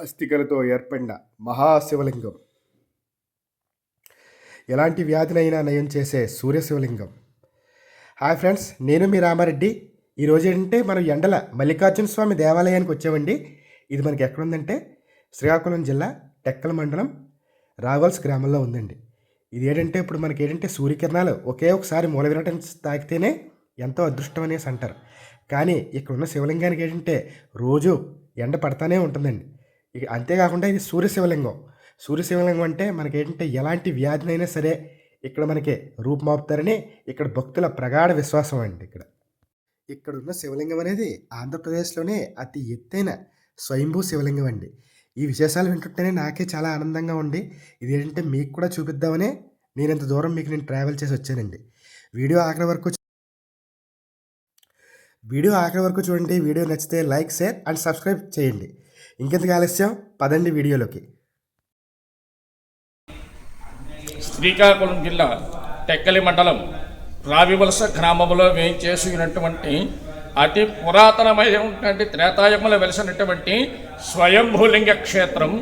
అస్థికలతో ఏర్పడిన మహాశివలింగం. ఎలాంటి వ్యాధినైనా నయం చేసే సూర్యశివలింగం. హాయ్ ఫ్రెండ్స్, నేను మీ రామారెడ్డి. ఈరోజు ఏంటంటే మనం ఎండల మల్లికార్జున స్వామి దేవాలయానికి వచ్చామండి. ఇది మనకి ఎక్కడుందంటే శ్రీకాకుళం జిల్లా టెక్కల మండలం రావల్స్ గ్రామంలో ఉందండి. ఇది ఏంటంటే ఇప్పుడు మనకి ఏంటంటే సూర్యకిరణాలు ఒకే ఒకసారి మూల విరాటం తాకితేనే ఎంతో అదృష్టం అనేసి అంటారు. కానీ ఇక్కడున్న శివలింగానికి ఏంటంటే రోజు ఎండ పడతానే ఉంటుందండి. ఇక అంతేకాకుండా ఇది సూర్యశివలింగం. సూర్యశివలింగం అంటే మనకి ఏంటంటే ఎలాంటి వ్యాధినైనా సరే ఇక్కడ మనకి రూపుమాపుతారని ఇక్కడ భక్తుల ప్రగాఢ విశ్వాసం అండి. ఇక్కడున్న శివలింగం అనేది ఆంధ్రప్రదేశ్లోనే అతి ఎత్తైన స్వయంభూ శివలింగం అండి. ఈ విశేషాలు వింటుంటేనే నాకే చాలా ఆనందంగా ఉంది. ఇది ఏంటంటే మీకు కూడా చూపిద్దామనే నేను ఇంత దూరం నేను ట్రావెల్ చేసి వచ్చానండి. వీడియో ఆఖరి వరకు చూడండి. వీడియో నచ్చితే లైక్, షేర్ అండ్ సబ్స్క్రైబ్ చేయండి. ఇంకెందుకు ఆలస్యం, పదండి వీడియోలోకి. శ్రీకాకుళం జిల్లా టెక్కలి మండలం రావివలస గ్రామంలో వేయించేసినటువంటి అతి పురాతనమైనటువంటి త్రేతాయుగంలో వెలిసినటువంటి స్వయంభూలింగ క్షేత్రం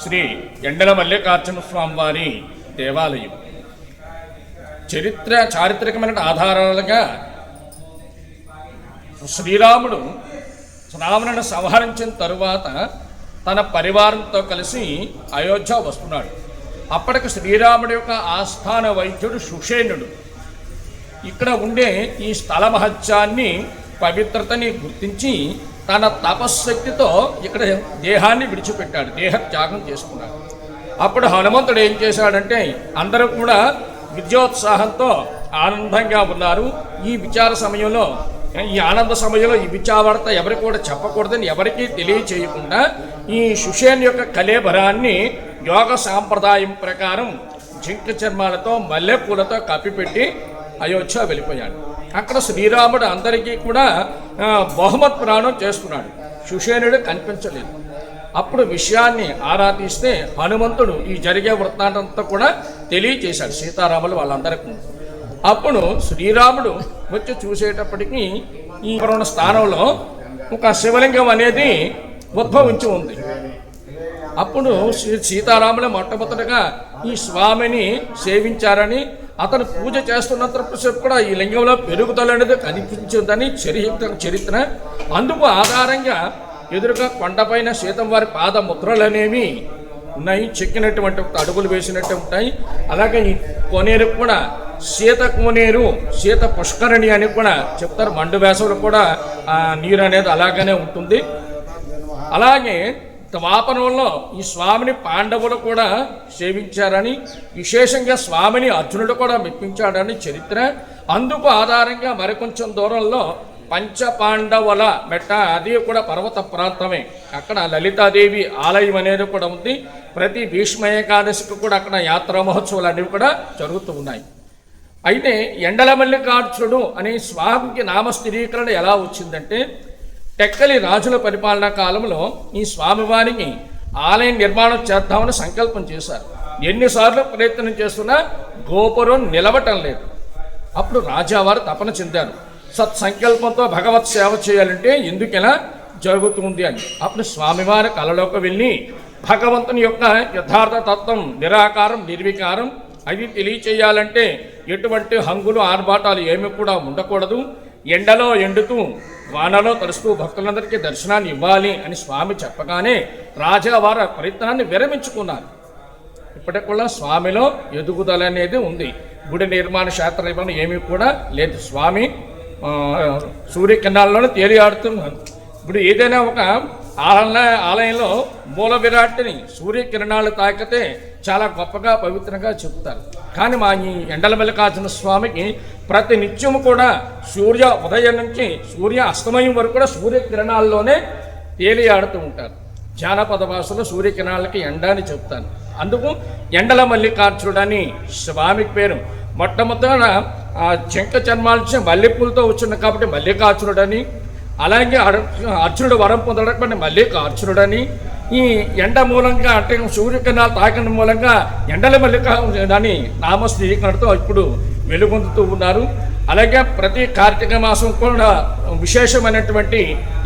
శ్రీ ఎండల మల్లికార్జున స్వామి వారి దేవాలయం. చారిత్రకమైన ఆధారాలుగా శ్రీరాముడు రావణుని సంహరించిన తరువాత తన పరివారంతో కలిసి అయోధ్య వస్తున్నాడు. అప్పటికి శ్రీరాముడి యొక్క ఆస్థాన వైద్యుడు సుషేణుడు ఇక్కడ ఉండే ఈ స్థల మహత్యాన్ని, పవిత్రతని గుర్తించి తన తపశ్శక్తితో ఇక్కడ దేహాన్ని విడిచిపెట్టాడు, దేహత్యాగం చేసుకున్నాడు. అప్పుడు హనుమంతుడు ఏం చేశాడంటే అందరూ కూడా విద్యోత్సాహంతో ఆనందంగా ఉన్నారు. ఈ విచార సమయంలో, ఈ ఆనంద సమయంలో ఈ విచారవార్త ఎవరికి కూడా చెప్పకూడదని ఎవరికీ తెలియచేయకుండా ఈ సుషేన్ యొక్క కళేబరాన్ని యోగ సాంప్రదాయం ప్రకారం జింక చర్మాలతో మల్లెపూలతో కప్పిపెట్టి అయోధ్య వెళ్ళిపోయాడు. అక్కడ శ్రీరాముడు అందరికీ కూడా బహుమత్ ప్రాణం చేసుకున్నాడు. సుషేనుడు కనిపించలేదు. అప్పుడు విషయాన్ని ఆరా తీస్తే హనుమంతుడు ఈ జరిగే వృత్తాంతంతో కూడా తెలియచేశాడు సీతారాములు వాళ్ళందరికీ. అప్పుడు శ్రీరాముడు వచ్చి చూసేటప్పటికీ ఈ స్థానంలో ఒక శివలింగం అనేది ఉద్భవించి ఉంది. అప్పుడు సీతారాములు మొట్టమొదటిగా ఈ స్వామిని సేవించారని, అతను పూజ చేస్తున్నంతసేపు కూడా ఈ లింగంలో పెరుగుదల అనేది కనిపించిందని చరిత్ర. అందుకు ఆధారంగా ఎదురుగా కొండపైన సీతం వారి పాద ముద్రలనేవి ఉన్నాయి, చెక్కినటువంటి అడుగులు వేసినట్టు ఉంటాయి. అలాగే ఈ కోనేరు కూడా సీత కోనేరు, సీత పుష్కరిణి అని కూడా చెప్తారు. మండు వేసవులు కూడా నీరు అనేది అలాగనే ఉంటుంది. అలాగే ద్వాపరంలో ఈ స్వామిని పాండవులు కూడా సేవించారని, విశేషంగా స్వామిని అర్జునుడు కూడా మెప్పించాడని చరిత్ర. అందుకు ఆధారంగా మరికొంచెం దూరంలో పంచపాండవుల మెట్ట, అది కూడా పర్వత ప్రాంతమే. అక్కడ లలితాదేవి ఆలయం అనేది కూడా ఉంది. ప్రతి భీష్మ ఏకాదశికి కూడా అక్కడ యాత్రా మహోత్సవాలు అనేవి కూడా జరుగుతూ ఉన్నాయి. అయితే ఎండల మల్లికార్జునుడు అనే స్వామికి నామస్థిరీకరణ ఎలా వచ్చిందంటే, టెక్కలి రాజుల పరిపాలనా కాలంలో ఈ స్వామివారికి ఆలయం నిర్మాణం చేద్దామని సంకల్పం చేశారు. ఎన్నిసార్లు ప్రయత్నం చేస్తున్నా గోపురం నిలవటం లేదు. అప్పుడు రాజావారు తపన చెందారు, సత్సంకల్పంతో భగవత్ సేవ చేయాలంటే ఎందుకెలా జరుగుతుంది అని. అప్పుడు స్వామివారి కలలోకి వెళ్ళి భగవంతుని యొక్క యథార్థ తత్వం, నిరాకారం, నిర్వికారం అది తెలియచేయాలంటే ఎటువంటి హంగులు, ఆర్భాటాలు ఏమి కూడా ఉండకూడదు. ఎండలో ఎండుతూ వానలో తడుస్తూ భక్తులందరికీ దర్శనాన్ని ఇవ్వాలి అని స్వామి చెప్పగానే రాజావారి ప్రయత్నాన్ని విరమించుకున్నారు. ఇప్పటికి కూడా స్వామిలో ఎదుగుదల అనేది ఉంది. గుడి నిర్మాణ శాస్త్ర నిబంధన ఏమీ కూడా లేదు. స్వామి సూర్యకిరణాల్లోనే తేలియాడుతున్నారు. ఇప్పుడు ఏదైనా ఒక ఆలయంలో మూల విరాట్ని సూర్యకిరణాలు తాకితే చాలా గొప్పగా పవిత్రంగా చెప్తారు. కానీ మా ఈ ఎండల మల్లికార్జున స్వామికి ప్రతి నిత్యము కూడా సూర్య ఉదయం నుంచి సూర్య అస్తమయం వరకు కూడా సూర్యకిరణాల్లోనే తేలియాడుతూ ఉంటారు. జానపద భాషలో సూర్యకిరణాలకి ఎండ అని చెప్తాను. అందుకు ఎండల మల్లికార్జునుడని స్వామికి పేరు. మొట్టమొదట చెంక చర్మాల్చి మల్లెపూలతో వచ్చింది కాబట్టి మల్లికార్జునుడని, అలాగే అర్జునుడు వరం పొందడానికి మల్లికార్జునుడని, ఈ ఎండ మూలంగా అంటే సూర్యకిరణాలు తాకిన మూలంగా ఎండల మల్లికార్జునుడని నామస్థిరీకరణతో ఇప్పుడు వెలుగొందుతూ ఉన్నారు. అలాగే ప్రతి కార్తీక మాసం కూడా విశేషమైనటువంటి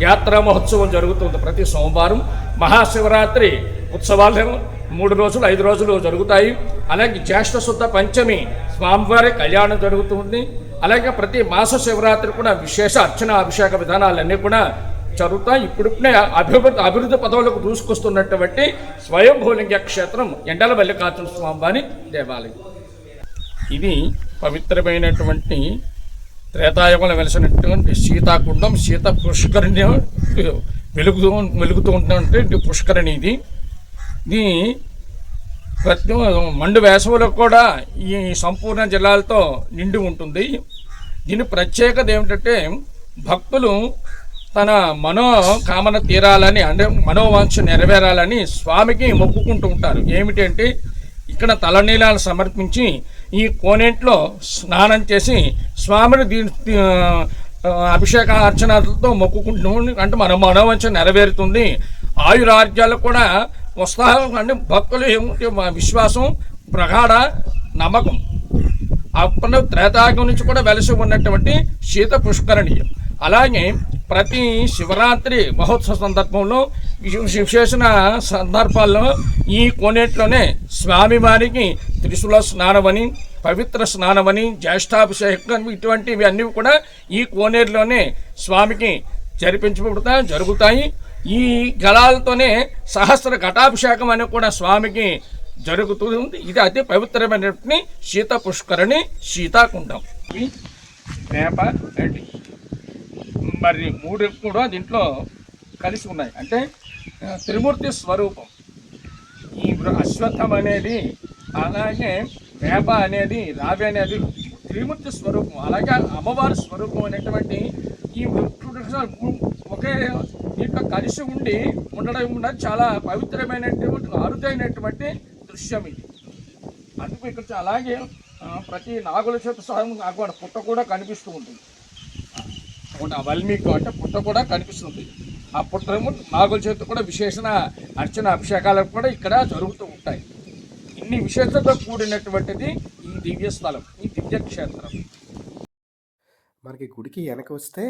యాత్రా మహోత్సవం జరుగుతుంది. ప్రతి సోమవారం మహాశివరాత్రి ఉత్సవాలు 3 రోజులు 5 రోజులు జరుగుతాయి. అలాగే జ్యేష్ఠ శుద్ధ పంచమి స్వామివారి కళ్యాణం జరుగుతుంది. అలాగే ప్రతి మాస శివరాత్రి కూడా విశేష అర్చన అభిషేక విధానాలన్నీ కూడా జరుగుతాయి. ఇప్పుడునే అభివృద్ధి పదవులకు దూసుకొస్తున్నటువంటి స్వయంభూలింగ క్షేత్రం ఎండల మల్లికార్జున స్వామివారి దేవాలయం. ఇది పవిత్రమైనటువంటి త్రేతాయుగంలో వెలిసినటువంటి సీతాకుండం, సీత పుష్కరిణి వెలుగుతూ ఉన్నటువంటి పుష్కరిణి. ఇది ప్రతి మండు వేసవిలో కూడా ఈ సంపూర్ణ జలాలతో నిండి ఉంటుంది. దీని ప్రత్యేకత ఏమిటంటే భక్తులు తన మనోకామన తీరాలని, అంటే మనోవాంఛ నెరవేరాలని స్వామికి మొక్కుకుంటూ ఉంటారు. ఏమిటంటే ఇక్కడ తలనీలాలు సమర్పించి ఈ కోనేట్లో స్నానం చేసి స్వామిని అభిషేక అర్చనలతో మొక్కుకుంటూ, అంటే మన మనోవాంఛ నెరవేరుతుంది, ఆయురారోగ్యాలు కూడా వస్తాయి అంటే భక్తులు ఏమిటి విశ్వాసం, ప్రగాఢ నమ్మకం. అప్పుడు త్రేతాయుగం నుంచి కూడా వెలసి ఉన్నటువంటి శీత పుష్కరిణి. అలాగే ప్రతి శివరాత్రి మహోత్సవ సందర్భంలో విశేష సందర్భాల్లో ఈ కోనేట్లోనే స్వామివారికి త్రిశూల స్నానమని, పవిత్ర స్నానమని, జ్యేష్ఠాభిషేకం ఇటువంటివి అన్నీ కూడా ఈ కోనేరులోనే స్వామికి జరుగుతాయి. ఈ గళాలతోనే సహస్ర ఘటాభిషేకం అని కూడా స్వామికి జరుగుతుంది. ఇది అతి పవిత్రమైనటువంటి శీత పుష్కరిణి, శీతాకుండం. వేప గడ్డి మరి 3 కూడా దీంట్లో కలిసి ఉన్నాయి. అంటే త్రిమూర్తి స్వరూపం. ఈ అశ్వత్థం అనేది, అలాగే వేప అనేది, రావి అనేది త్రిమూర్తి స్వరూపం. అలాగే అమ్మవారి స్వరూపం అనేటువంటి ఈ ఒకే దీంట్లో కలిసి ఉండడం చాలా పవిత్రమైనటువంటి అరుదైనటువంటి దృశ్యం ఇది. అందుకు ఇక్కడ అలాగే ప్రతి నాగుల చేత నాకు పుట్ట కూడా కనిపిస్తూ ఉంటుంది. వల్మీకి అంటే పుట్ట కూడా కనిపిస్తుంది. ఆ పుట్టము నాగుల చేత కూడా విశేష అర్చన అభిషేకాలకు కూడా ఇక్కడ జరుగుతూ ఉంటాయి. ఇన్ని విశేషతతో కూడినటువంటిది ఈ దివ్య స్థలం, ఈ దివ్యక్షేత్రం. మనకి గుడికి వెనక వస్తే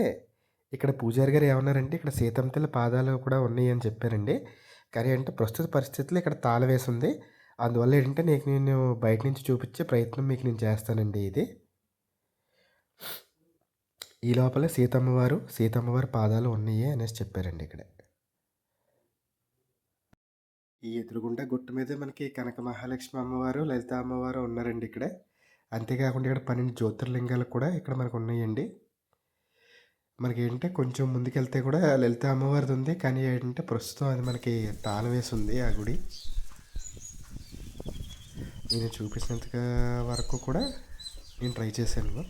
ఇక్కడ పూజారి గారు ఏమన్నారంటే ఇక్కడ సీతమ్మ పాదాలు కూడా ఉన్నాయి అని చెప్పారండి. కానీ అంటే ప్రస్తుత పరిస్థితుల్లో ఇక్కడ తాళ వేసి ఉంది. అందువల్ల ఏంటంటే నేను బయట నుంచి చూపించే ప్రయత్నం మీకు నేను చేస్తానండి. ఇది ఈ లోపల సీతమ్మవారు పాదాలు ఉన్నాయి అనేసి చెప్పారండి. ఇక్కడ ఈ ఎదురుగుండా గుట్ట మీద మనకి కనక మహాలక్ష్మి అమ్మవారు, లలిత అమ్మవారు ఉన్నారండి ఇక్కడ. అంతేకాకుండా ఇక్కడ 12 జ్యోతిర్లింగాలు కూడా ఇక్కడ మనకు ఉన్నాయండి. మనకి ఏంటంటే కొంచెం ముందుకెళ్తే కూడా లలిత అమ్మవారిది ఉంది. కానీ ఏంటంటే ప్రస్తుతం అది మనకి తాళం వేసి ఉంది ఆ గుడి. నేను చూపించినంత వరకు కూడా నేను ట్రై చేశాను.